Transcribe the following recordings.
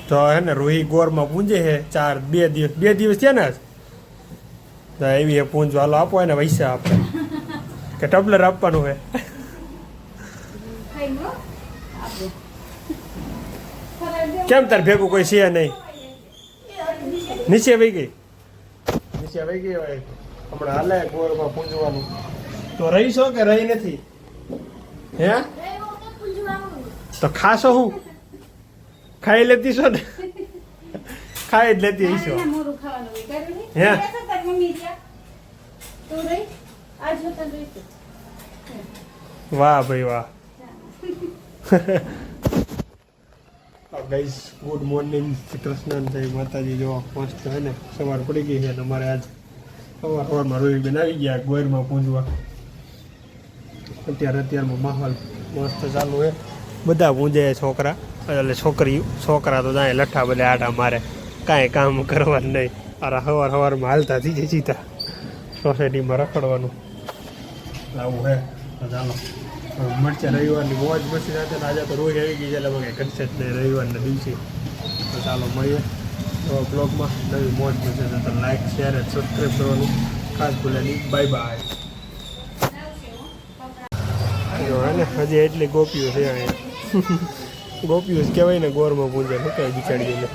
તો હે ને રૂહી ગોરમાં પૂંજે છે 2 દિવસ થયા ને તો એવી પૂંજવા હાલો આપો એને પૈસા આપણે કે ટબલર આપવાનું હે કેમ તાર ભેગું કોઈ છે નહીં નીચે વહી ગઈ હોય હમણાં હાલે ગોરમાં પૂંજવાનું તો રહી છો કે રહી નથી હે તો ખાશો હું ખાઈ લેતી છો ને ખાઈ જ લેતી હશો હે વાહ ભાઈ વાહ guys good morning Shri Krishna જય માતાજી જો મસ્ત હે ને સવાર પડી ગઈ છે અમારે આજ સવારમાં રોહી બેન આવી ગયા ગોરમાં પૂંજવા અત્યારમાં માહોલ મસ્ત ચાલુ છે બધા પૂંજે છોકરા એટલે છોકરા તો જાય લઠ્ઠા બધા આટા મારે કાંઈ કામ કરવાનું નહીં અરે સવારમાં હાલતા થઈ જાય સીધા સોસાયટીમાં રખડવાનું આવું હે ચાલો મળશે રવિવારની મોજ મસ્તી સાથે આજે તો રોજ આવી ગઈ છે એટલે મને કરશે જ નહીં રવિવારના દિવસે તો ચાલો મળીએ બ્લોગમાં નવી મોજ મસ્તી તો લાઈક શેર અને સબસ્ક્રાઈબ કરવાનું ખાસ ભૂલેની બાય બાય ને હજી એટલી ગોપીઓ છે અહીંયા ગોપીઓ જ કહેવાય ને ગોરમાં પૂંજે શું કહેવાય બિચાડીઓને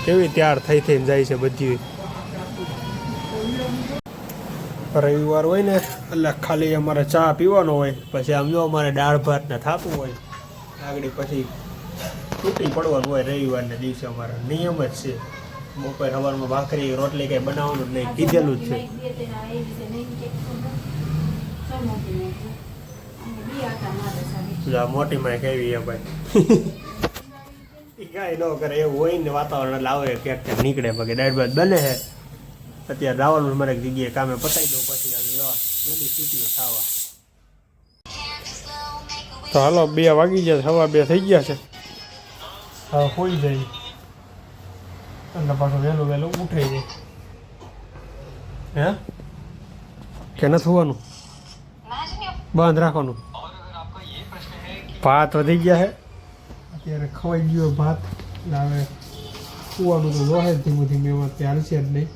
કેવી તૈયાર થઈને જાય છે બધી રવિવાર હોય ને એટલે ખાલી અમારે ચા પીવાનો હોય પછી આમ જો અમારે દાળ ભાત ને થતું હોય આગળ પછી તૂટી પડવાનું હોય રવિવારના દિવસે અમારે નિયમ જ છે બપોર સવારમાં ભાખરી રોટલી કંઈ બનાવવાનું જ નહીં કીધેલું જ છે મોટી માં કેવી હે ભાઈ કાંઈ ન કરે એવું હોય ને વાતાવરણ એટલે આવે ક્યાંક નીકળે બાકી દાળ ભાત બને છે અત્યારે રાવણ મારે જગ્યાએ કામે પતાવી દઉં પછી બધી સીટીઓ ખાવા તો હાલો 2 વાગી ગયા 2:15 થઈ ગયા છે હવે હોઈ જાય એટલે પાછું વહેલું ઉઠાઈ જાય હે કે નથી હોવાનું બંધ રાખવાનું ભાત વધી ગયા છે અત્યારે ખવાઈ ગયો ભાત હવે સુવાનું તો જોહે ધીમે ધીમે એમાં ત્યાં હાલશે જ નહીં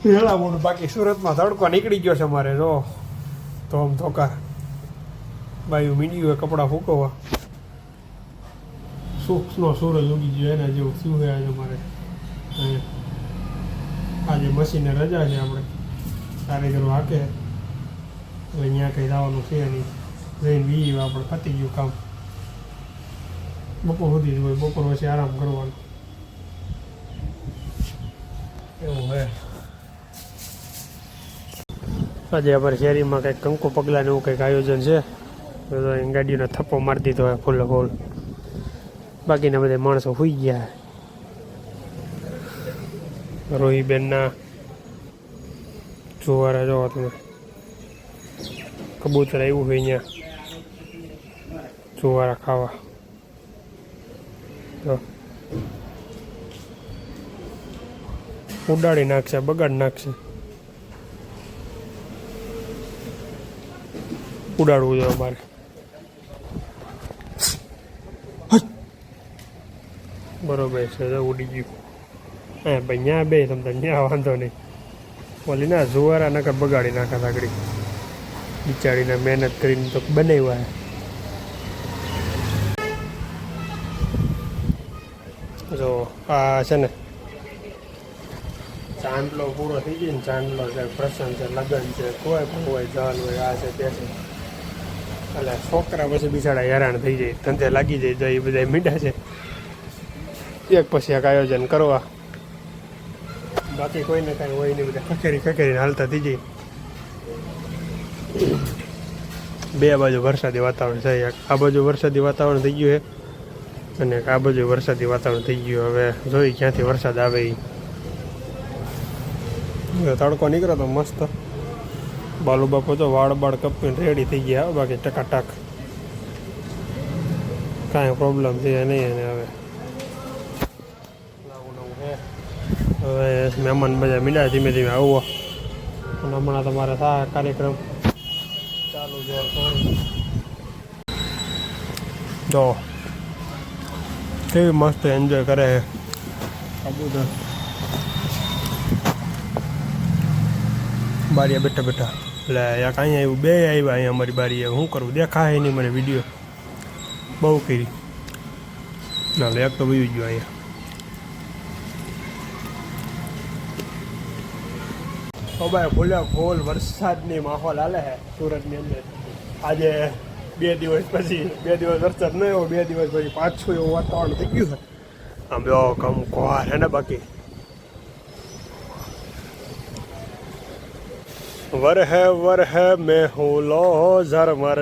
હેલામોનું બાકી સુરતમાં તડકો નીકળી ગયો છે અમારે જો તો આમ ધોકા બાયું મીંડ્યું હોય કપડાં ફૂકવવા સૂક્ષ્મ સૂરજ ઉગી ગયો એના જેવું શું છે આજે અમારે આજે મશીને રજા છે આપણે કારીગરો હાકે એટલે અહીંયા કંઈ જવાનું છે નહીં જઈને વી આપણે પતી ગયું કામ બપોર સુધી જ હોય બપોર પછી આરામ કરવાનો એવું હે આજે અમારી શેરીમાં કંઈક કંકુ પગલાંને એવું કંઈક આયોજન છે ગાડીઓને થપ્પો મારી દીધો હોય ફૂલ ફૂલ બાકીના બધા માણસો સુઈ ગયા રોહીબેનના જોવારા જોવા તમે કબૂતર આવ્યું હોય અહીંયા જોવારા ખાવા તો ઉડાડી નાખશે બગાડ નાખશે ઉડાડવું જોઈએ અમારે બરોબર છે ઉડી ગયું હા ભાઈ ત્યાં બે તમને ત્યાં વાંધો નહીં ઓલી ના જુવારા નકર બગાડી નાખા આગળ બિચારીને મહેનત કરીને તો બનાવ્યા જો આ છે ને ચાંદલો પૂરો થઈ ગયો ને ચાંદલો છે પ્રસંગ છે લગ્ન છે કોઈ પણ હોય જલ હોય આ છે તે છે એટલે છોકરા પછી બિચારા હેરાન થઈ જાય ધંધે લાગી જાય તો એ બધા મીઠા છે એક પછી એક આયોજન કરવા બાકી કોઈને કાંઈ હોય નહીં બધા ખખેરીને હાલતા થઈ જાય બે બાજુ વરસાદી વાતાવરણ છે આ બાજુ વરસાદી વાતાવરણ થઈ ગયું છે અને આ બાજુ વરસાદી વાતાવરણ થઈ ગયું હવે જોઈ ક્યાંથી વરસાદ આવે એ તડકો નીકળ્યો તો મસ્ત બાલુ બાપુ તો વાળ કપીને રેડી થઈ ગયા બાકી ટકાટક કાંઈ પ્રોબ્લેમ છે નહીં અને હવે હવે મહેમાન બધા મીડા ધીમે ધીમે આવવા અને હમણાં તમારે થાય કાર્યક્રમ ચાલુ છે જો કેવી મસ્ત એન્જોય કરે છે કબૂતર બારીએ બેઠા બેઠા. એટલે યાક અહીંયા આવ્યું બે આવ્યા અહીંયા અમારી બારીએ. શું કરું દેખાય નહીં મને વિડીયો બહુ કરી ના એક તો વયું ગયો અહીંયા. તો ભાઈ ફૂલ વરસાદની માહોલ હાલે છે સુરતની અંદર. આજે 2 દિવસ પછી 2 દિવસ વરસાદ ન આવ્યો, 2 દિવસ પછી પાછું એવું વાતાવરણ થઈ ગયું છે. આમ જો કંકોર હે ને બાકી વરહે મેં હું લો ઝરમર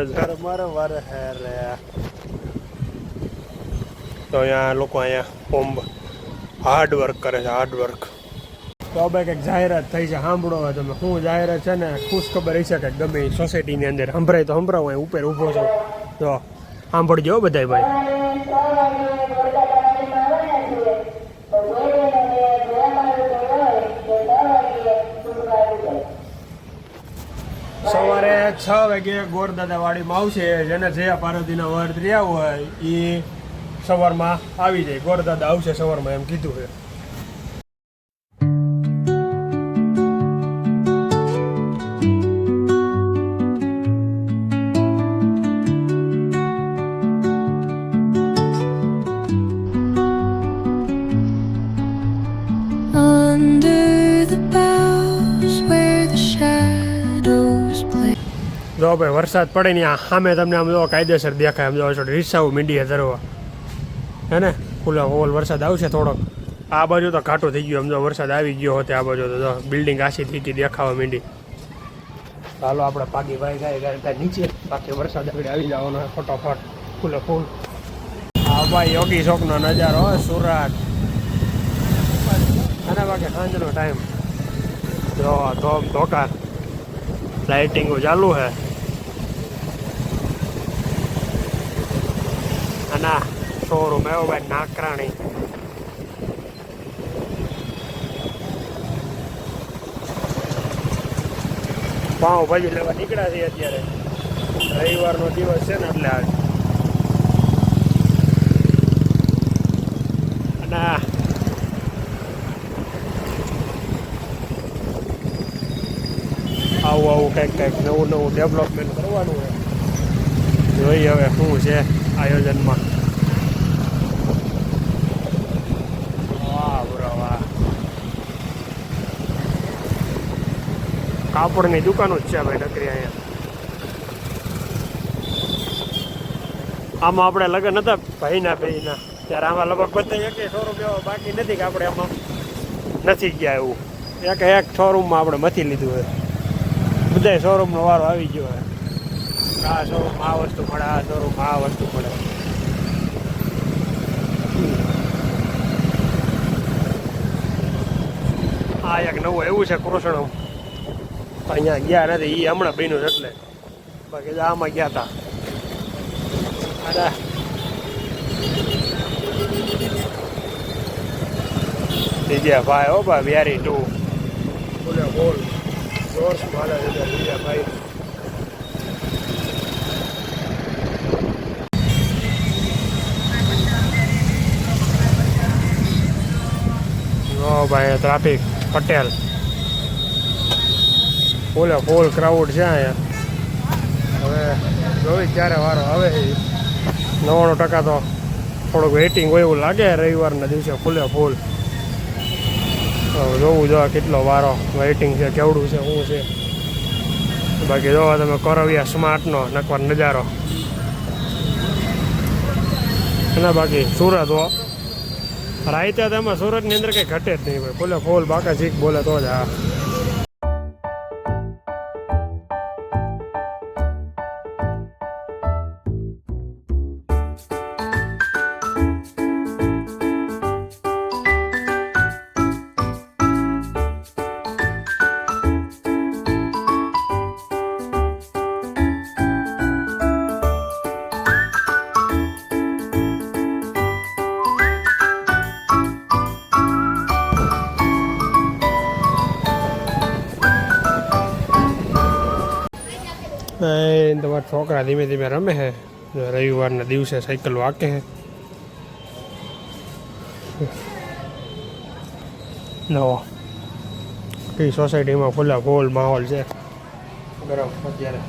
વરહે રે. તો અહીંયા લોકો અહીંયા ઓમ હાર્ડવર્ક કરે છે હાર્ડવર્ક. તો ભાઈ કંઈક જાહેરાત થઈ છે સાંભળો હોય તમે. શું જાહેરાત છે ને ખુશ ખબર હશે કે ગમે એ સોસાયટીની અંદર સંભળાય તો સંભળાવો અહીં ઉપર ઊભો છો તો સાંભળજો બધાય ભાઈ. સવારે 6 વાગે ગોરદાદા વાડીમાં આવશે. જેને જે પાર્વતીના વર્ત રહ્યા હોય એ સવારમાં આવી જાય. ગોરદાદા આવશે સવારમાં એમ કીધું છે. જો ભાઈ વરસાદ પડે ને સામે તમને આમ જો કાયદેસર દેખાય. આમ જો રિક્ષાઓ મીંડીએ ધરવા હે ને ખુલ્લા હોલ વરસાદ આવશે થોડોક. આ બાજુ તો ઘાટો થઈ ગયો. આમ જો વરસાદ આવી ગયો હોતે આ બાજુ તો જો બિલ્ડિંગ આછી થઈ દેખાવા માંડી. ચાલો આપણે પાકી ભાઈ ગાય નીચે બાકી વરસાદ આગળ આવી જવાનો ફટોફટ ખુલ્લે ફૂલ. હા ભાઈ યોગી ચોકનો નજારો સુરત અને બાકી સાંજનો ટાઈમ જો ધોકાર લાઇટિંગો ચાલુ છે. અને શોરૂમ આવ્યો ભાઈ નાકરાણી. પાઉંભાજી લેવા નીકળ્યા છીએ અત્યારે. રવિવારનો દિવસ છે ને એટલે આજ. અને આવું કંઈક નવું ડેવલપમેન્ટ કરવાનું છે. જોઈએ હવે શું છે આયોજનમાં. વાહ બરો વાહ કાપડની દુકાનો જ છે ભાઈ નકરી અહીંયા. આમાં આપણે લગ્ન હતા ભાઈના ત્યારે આમાં લગભગ બધા એક શોરૂમ એવો બાકી નથી કે આપણે આમાં નથી ગયા. એવું એક શોરૂમમાં આપણે મથી લીધું હોય. બધા શોરૂમનો વારો આવી ગયો હોય. આ શોરૂમ આ વસ્તુ મળે, આ શોરૂમ આ વસ્તુ મળે. આ એક નવું એવું છે કૃષ્ણમ. અહીંયા ગયા નથી એ હમણાં બન્યું છે એટલે. બાકી આમાં ગયા હતા. અરે બીજા ભાઈ હો ભાઈ વ્યારી 2 બોલે બોલ જોશ મારે છે બીજા ભાઈ. ઓ ભાઈ ટ્રાફિક પટેલ ફૂલે ફૂલ ક્રાઉડ છે અહીંયા. હવે જોઈ ત્યારે વારો આવે 99% તો થોડુંક વેઇટિંગ હોય એવું લાગે રવિવારના દિવસે ફૂલે ફૂલ. જોવું જો કેટલો વારો વેઇટિંગ છે કેવડું છે શું છે. બાકી જોવા તમે કરવિયા સ્માર્ટનો નકવાર નજારો. અને બાકી સુરત હો રાઈતે તેમાં સુરતની અંદર કંઈ ઘટે જ નહીં ભાઈ. ફૂલે ફૂલ બાકા ચીક બોલે તો જ. હા તમારા છોકરા ધીમે ધીમે રમે છે. રવિવારના દિવસે સાયકલ વાકે છે. નવો કઈ સોસાયટીમાં ફૂલા ફૂલ માહોલ છે ગરમ અત્યારે.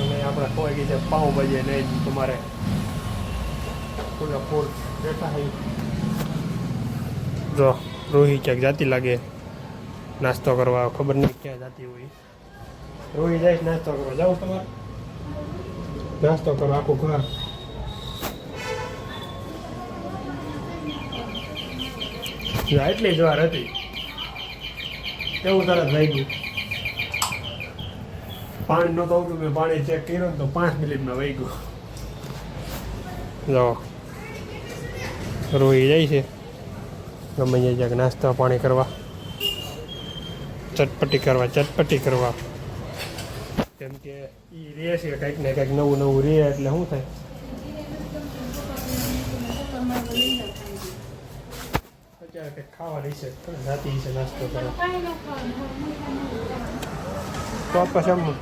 અને આપણે ખોઈ ગઈ છે પાઉંભાજી નહીં તમારે ફૂલા ફૂલ બેઠા હોય. જો રોહી ક્યાંક જાતી લાગે નાસ્તો કરવા, ખબર નહીં ક્યાં જાતી હોય. રોહી જાય નાસ્તો કરવા, જાઓ તમારે નાસ્તો કરો આખું ઘર. એટલી જ વાર હતી એવું તરત થઈ ગયું. પાણી નહોતું આવતું, મેં પાણી ચેક કર્યું તો 5 મિનિટમાં વહી ગયું. જો રોહી જાય છે ગમે ત્યાં નાસ્તો પાણી કરવા, ચટપટી કરવા. કેમ કે એ રહે છે કંઈક ને કંઈક નવું નવું રહે એટલે શું થાય. અત્યારે કંઈક ખાવા રહી છે જાતી છે નાસ્તો કરવા તો પછી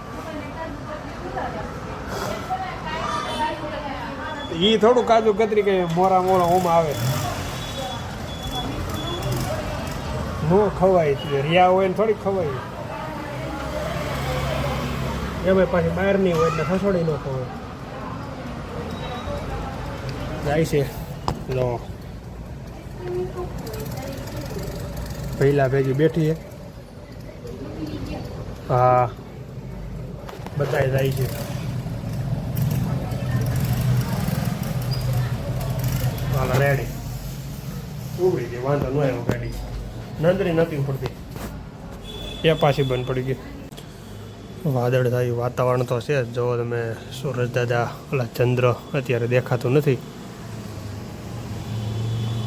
એ થોડું કાજુ કતરી કે મોરા ઓમાં આવે નો ખવાય. રિયા હોય ને થોડીક ખવાય. એમાં પાછી બહારની હોય એટલે ખસોડી ન ખવાય. જાય છે લો પહેલા ભેગી બેઠી છે. હા બધાય જાય છે. હાલ રેડી ઉભરી ગઈ, વાંધો ન આવ્યો. ગાડી નંદરી નથી ઉપડતી એ પાછી બંધ પડી ગઈ. વાદળ થયું વાતાવરણ તો છે જ. જો તમે સૂરજ દાદા ઓલા ચંદ્ર અત્યારે દેખાતું નથી.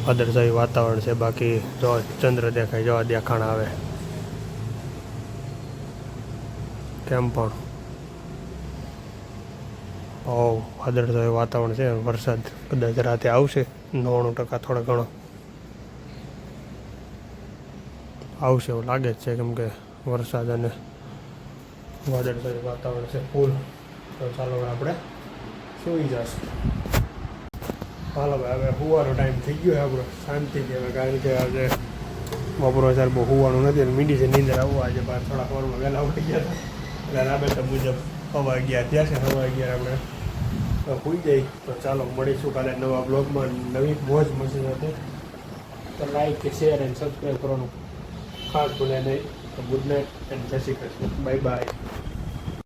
વાદળછાયું વાતાવરણ છે, બાકી જો ચંદ્ર દેખાય, જો દેખાણ આવે કેમ પણ. વાદળછાયું વાતાવરણ છે. વરસાદ કદાચ રાતે આવશે 99% થોડો ઘણો આવશે એવું લાગે જ છે, કેમ કે વરસાદ અને વાદળછાયું વાતાવરણ છે ફૂલ. તો ચાલો આપણે સૂઈ જશું. હાલો ભાઈ હવે હુવાનો ટાઈમ થઈ ગયો છે આપણો. શાંતિથી હવે, કારણ કે આજે બપોર અત્યારે બહુ હુવાનું નથી અને મીડી છે નીંદર આવવા. આજે બહાર થોડા વારમાં વહેલા ઉઠી ગયા હતા એટલે રાબેતા મુજબ 11:15 થયા છે. 11:15 આપણે સુઈ જાય. તો ચાલો મળીશું કાલે નવા બ્લોગમાં નવી મોજ મસ્તી સાથે. તો લાઈક શેર એન્ડ સબસ્ક્રાઈબ કરવાનું ખાસ ભૂલ્યા નહીં. તો ગુડ નાઇટ એન્ડ જય શ્રી કૃષ્ણ. Bye bye.